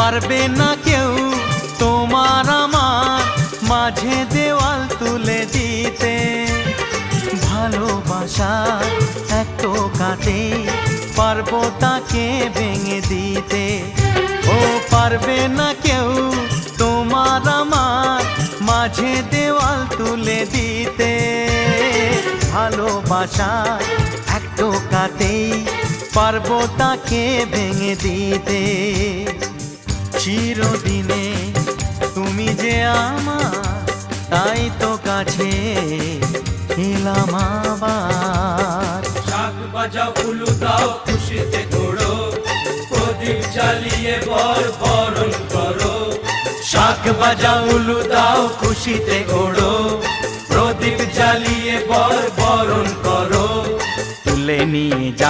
পারবে না কেউ তোমার আমার মাঝে দেওয়াল তুলে দিতে। ভালোবাসা এক টোকাতে পারবো তাকে ভেঙে দিতে। ও পারবে না কেউ তোমার আমার মাঝে দেওয়াল তুলে দিতে। ভালোবাসা এক টোকাতেই পারবো তাকে ভেঙে দিতে। চিরদিনে তুমি যে আমার, তাই তো কাছে এলাম আবার। শাক বাজাও উলু দাও খুশিতে ঘোড়ো, প্রদীপ জ্বালিয়ে বরণ করো। শাক বাজাও উলু দাও খুশিতে ঘোড়ো, প্রদীপ জ্বালিয়ে বরণ করো। তুলে নিয়ে যাব